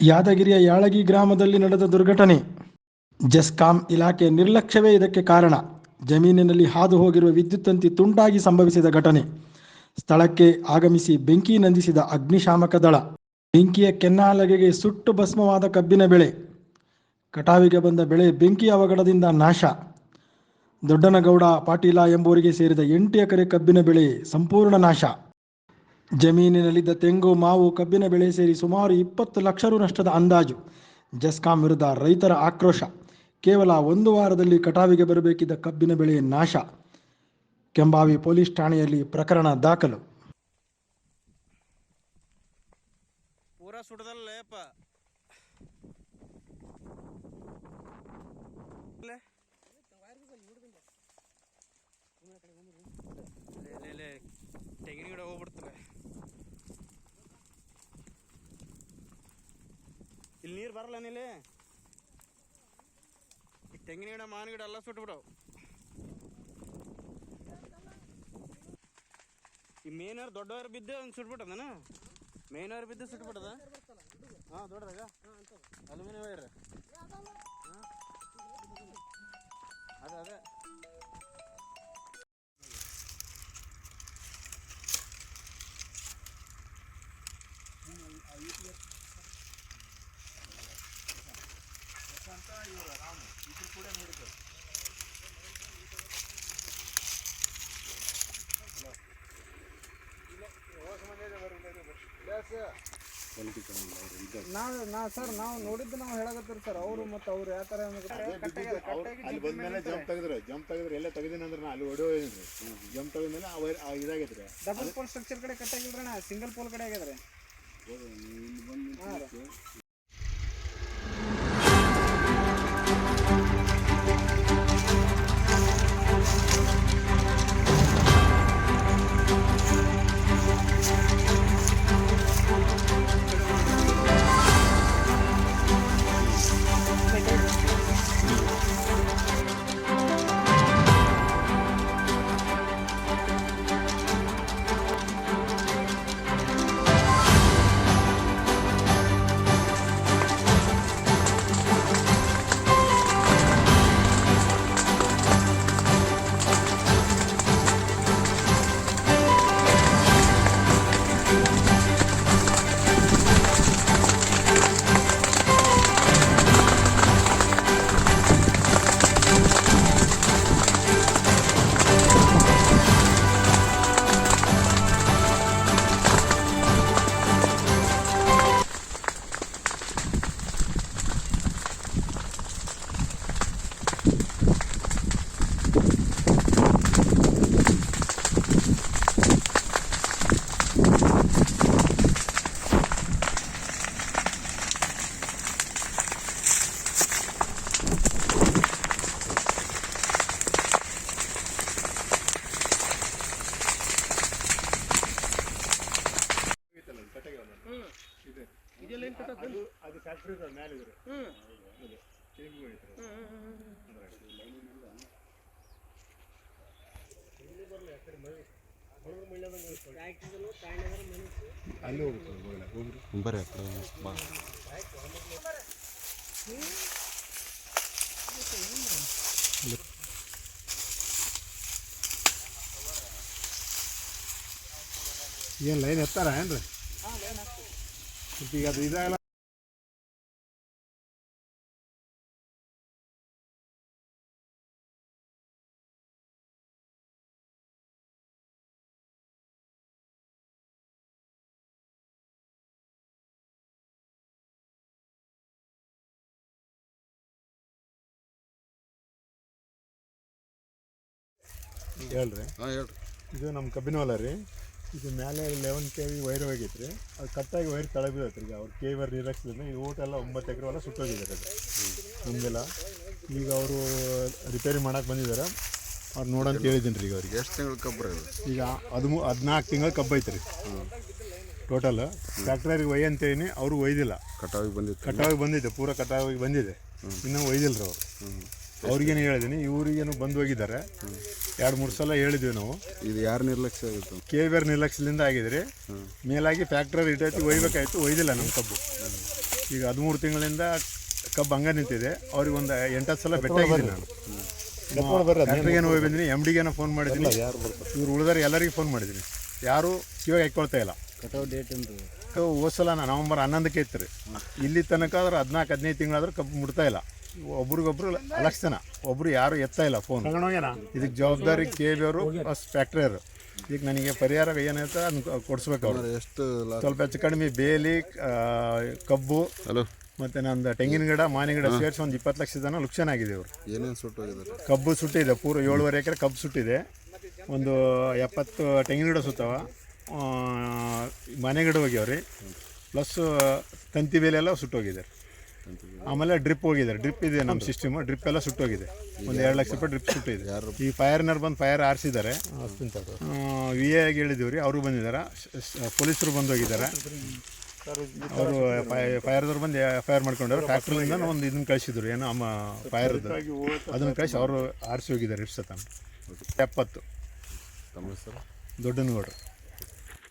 ಯಾದಗಿರಿಯ ಯಾಳಗಿ ಗ್ರಾಮದಲ್ಲಿ ನಡೆದ ದುರ್ಘಟನೆ. ಜೆಸ್ಕಾಂ ಇಲಾಖೆ ನಿರ್ಲಕ್ಷ್ಯವೇ ಇದಕ್ಕೆ ಕಾರಣ. ಜಮೀನಿನಲ್ಲಿ ಹಾದು ಹೋಗಿರುವ ವಿದ್ಯುತ್ ತಂತಿ ತುಂಡಾಗಿ ಸಂಭವಿಸಿದ ಘಟನೆ. ಸ್ಥಳಕ್ಕೆ ಆಗಮಿಸಿ ಬೆಂಕಿ ನಂದಿಸಿದ ಅಗ್ನಿಶಾಮಕ ದಳ. ಬೆಂಕಿಯ ಕೆನ್ನಾಲಗೆಗೆ ಸುಟ್ಟು ಭಸ್ಮವಾದ ಕಬ್ಬಿನ ಬೆಳೆ. ಕಟಾವಿಗೆ ಬಂದ ಬೆಳೆ ಬೆಂಕಿ ಅವಘಡದಿಂದ ನಾಶ. ದೊಡ್ಡನಗೌಡ ಪಾಟೀಲ ಎಂಬುವರಿಗೆ ಸೇರಿದ 8 ಎಕರೆ ಕಬ್ಬಿನ ಬೆಳೆ ಸಂಪೂರ್ಣ ನಾಶ. ಜಮೀನಿನಲ್ಲಿದ್ದ ತೆಂಗು, ಮಾವು, ಕಬ್ಬಿನ ಬೆಳೆ ಸೇರಿ ಸುಮಾರು 20 ಲಕ್ಷ ರು ನಷ್ಟದ ಅಂದಾಜು. ಜೆಸ್ಕಾಂ ವಿರುದ್ಧ ರೈತರ ಆಕ್ರೋಶ. ಕೇವಲ 1 ವಾರದಲ್ಲಿ ಕಟಾವಿಗೆ ಬರಬೇಕಿದ್ದ ಕಬ್ಬಿನ ಬೆಳೆ ನಾಶ. ಕೆಂಬಾವಿ ಪೊಲೀಸ್ ಠಾಣೆಯಲ್ಲಿ ಪ್ರಕರಣ ದಾಖಲು. ಪೂರಾ ಸುಡದಲ್ಲೇಪ ತೆಂಗಿನ ಗಿಡ ಹೋಗ್ಬಿಡ್ತವೆ. ಇಲ್ಲಿ ನೀರು ಬರಲ್ಲ ಇಲ್ಲಿ. ಈ ತೆಂಗಿನ ಗಿಡ, ಮಾವಿನ ಗಿಡ ಎಲ್ಲ ಸುಟ್ಬಿಡವು. ಈ ಮೇನವ್ರು ದೊಡ್ಡವ್ರು ಬಿದ್ದು ಹಂಗೆ ಸುಟ್ಬಿಟ್ಟದನ. ಮೇನವ್ರು ಬಿದ್ದು ಸುಟ್ಬಿಟ್ಟದ. ಹಾಂ, ದೊಡ್ಡದಾಗ ಅಲ್ಯೂಮಿನಿಯಂ ವೈರ್. ಅದೇ ನಾವು ನೋಡಿದ್ದು ನಾವು ಹೇಳಕತ್ತೀರಿ ಸರ್. ಅವರು ಮತ್ತು ಅವ್ರು ಯಾವ ಥರ ಅಲ್ಲಿ ಬಂದ್ಮೇಲೆ ಜಂಪ್ ತೆಗೆದ್ರೆ ಎಲ್ಲ ತೆಗೆದಿನ ಅಂದ್ರೆ ನಾ ಅಲ್ಲಿ ಹೊಡೋ ಜಂಪ್ ತೆಗೆದ್ಮೇಲೆ ಇದಾಗೈತ್ರಿ. ಡಬಲ್ ಪೋಲ್ ಸ್ಟ್ರಕ್ಚರ್ ಕಡೆ ಕಟ್ಟಾಗಿಲ್ರಣ್ಣ, ಸಿಂಗಲ್ ಪೋಲ್ ಕಡೆ ಆಗ್ಯದ್ರಿ. ಅದು ಫ್ಯಾಕ್ಟ್ರಿ ಮೇಲೆ ಇದ್ರೆ ಅಲ್ಲಿ ಹೋಗುತ್ತೆ ಬರ್ರಿ ಏನು ಲೈನ್ ಎತ್ತಾರ ಏನ್ರಿ? ಈಗ ಅದು ಇದಾಗಲ್ಲ. ಹೇಳ್ರಿ. ಇದು ನಮ್ಮ ಕಬ್ಬಿನ ಹೊಲ ರೀ. ಇದು ಮೇಲೆ 11 KV ವೈರ್ ಹೋಗೈತೆ ರೀ. ಅದು ಕಟ್ಟಾಗಿ ವೈರ್ ತಳ ಬೀಳತ್ತೆ ರೀ. ಅವ್ರು KV ನಿರ್ಲಕ್ಷ್ಯದಿಂದ ಈ ಊಟೆಲ್ಲ 9 ಎಕರೆ ಹೊಲ ಸುಟ್ಟೋಗಿದ್ದಾರೆ. ಅದು ನಮಗೆಲ್ಲ ಈಗ ಅವರು ರಿಪೇರಿ ಮಾಡೋಕೆ ಬಂದಿದ್ದಾರೆ. ಅವ್ರು ನೋಡೋಂತ ಹೇಳಿದ್ದೀನಿ ರೀ. ಈಗ ಅವ್ರಿಗೆ ಎಷ್ಟು ತಿಂಗಳು ಕಬ್ಬು? ಈಗ 14 ತಿಂಗಳು ಕಬ್ಬು ಐತೆ ರೀ ಟೋಟಲ್. ಫ್ಯಾಕ್ಟ್ರಿಗೆ ಒಯ್ಯಿ ಅಂತೇಳಿ ಅವರು ಒಯ್ದಿಲ್ಲ. ಕಟಾವಿಗೆ ಬಂದಿದೆ, ಪೂರ ಕಟಾವಿಗೆ ಬಂದಿದೆ, ಇನ್ನೂ ಒಯ್ದಿಲ್ಲ ರೀ ಅವರು. ಅವ್ರಿಗೇನು ಹೇಳಿದ್ದೀನಿ, ಇವ್ರಿಗೇನು ಬಂದು ಹೋಗಿದ್ದಾರೆ. 2-3 ಸಲ ಹೇಳಿದ್ವಿ ನಾವು. ಇದು ಯಾರು ನಿರ್ಲಕ್ಷ್ಯ ಆಗುತ್ತೆ? KVR ನಿರ್ಲಕ್ಷ್ಯದಿಂದ ಆಗಿದ್ರಿ. ಮೇಲಾಗಿ ಫ್ಯಾಕ್ಟ್ರಿ ಇಟ್ಟೈತಿ, ಒಯ್ಬೇಕಾಯ್ತು, ಒಯ್ದಿಲ್ಲ ನಮ್ಮ ಕಬ್ಬು. ಈಗ 13 ತಿಂಗಳಿಂದ ಕಬ್ಬು ಹಂಗೆ ನಿಂತಿದೆ. ಅವ್ರಿಗೆ ಒಂದು 8-10 ಸಲ ಭೇಟಿಯಾಗಿದ್ದೀನಿ ನಾನು. ಫ್ಯಾಕ್ಟ್ರಿಗೇನು ಹೋಗಿ ಬಂದಿನಿ, ಎಮ್ ಡಿಗೇನೋ ಫೋನ್ ಮಾಡಿದ್ದೀನಿ, ಇವ್ರು ಉಳಿದಾರೆ ಎಲ್ಲರಿಗೂ ಫೋನ್ ಮಾಡಿದ್ದೀನಿ, ಯಾರೂ ಕಿವಾಗ ಹಾಕ್ಕೊಳ್ತಾ ಇಲ್ಲ. ಕಟಾವು ಡೇಟ್ ಅಂತ ಹೋದ ಸಲ ನವಂಬರ್ 11ಕ್ಕೆ ಇತ್ತು ರೀ. ಇಲ್ಲಿ ತನಕ ಆದ್ರೆ 14-15 ತಿಂಗಳಾದ್ರೂ ಕಬ್ಬು ಮುಟ್ತಾ ಇಲ್ಲ. ಒಬ್ರಿಗೊಬ್ರು ಅಲಕ್ಷಣ, ಒಬ್ರು ಯಾರು ಎತ್ತಾ ಇಲ್ಲ ಫೋನ್. ಇದಕ್ಕೆ ಜವಾಬ್ದಾರಿ KV ಅವರು ಪ್ಲಸ್ ಫ್ಯಾಕ್ಟ್ರಿಯವರು. ಈಗ ನನಗೆ ಪರಿಹಾರ ಏನೈತೆ ಅದನ್ನ ಕೊಡಿಸ್ಬೇಕು ಅವರು. ಎಷ್ಟು ಸ್ವಲ್ಪ ಹೆಚ್ಚು ಕಡಿಮೆ ಬೇಲಿ, ಕಬ್ಬು ಮತ್ತು ನಂದು ತೆಂಗಿನ ಗಿಡ, ಮಾವಿನ ಗಿಡ ಸೇರಿಸಿ ಒಂದು 20 ಲಕ್ಷ ಜನ ಲುಕ್ಷನ್ ಆಗಿದೆ ಇವರು. ಏನೇನು ಸುಟ್ಟೋಗಿದ್ದಾರೆ? ಕಬ್ಬು ಸುಟ್ಟಿದೆ, ಪೂರ 7.5 ಎಕರೆ ಕಬ್ಬು ಸುಟ್ಟಿದೆ. ಒಂದು 70 ತೆಂಗಿನ ಗಿಡ ಸುತ್ತವ, ಮನೆ ಗಿಡ ಹೋಗ್ಯಾವ್ರಿ, ಪ್ಲಸ್ ತಂತಿ ಬೇಲೆ ಎಲ್ಲ ಸುಟ್ಟೋಗಿದೆ. ಆಮೇಲೆ ಡ್ರಿಪ್ ಹೋಗಿದ್ದಾರೆ. ಡ್ರಿಪ್ ಇದೆ ನಮ್ಮ ಸಿಸ್ಟಮ್, ಡ್ರಿಪ್ ಎಲ್ಲ ಸುಟ್ಟೋಗಿದೆ. ಒಂದು 2 ಲಕ್ಷ ರೂಪಾಯಿ ಡ್ರಿಪ್ ಸುಟ್ಟಿದೆ. ಈ ಫೈರ್ನರ್ ಬಂದು ಫೈರ್ ಆರಿಸಿದ್ದಾರೆ. VA ಆಗಿ ಹೇಳಿದ್ದೀವಿ ರೀ, ಅವರು ಬಂದಿದ್ದಾರೆ. ಪೊಲೀಸರು ಬಂದು ಹೋಗಿದ್ದಾರೆ. ಅವರು ಫೈರ್ದವ್ರು ಬಂದು FIR ಮಾಡ್ಕೊಂಡವ್ರು. ಫ್ಯಾಕ್ಟ್ರಿಯಿಂದ ಒಂದು ಇದನ್ನು ಕಳಿಸಿದ್ರು, ಏನೋ ಫೈರ್ದು ಅದನ್ನು ಕಳಿಸಿ ಅವರು ಆರಿಸಿ ಹೋಗಿದ್ದಾರೆ. ಇಷ್ಟು 70 ತಮ್ಮ ಹೆಸರು? ದೊಡ್ಡನಗೌಡರು.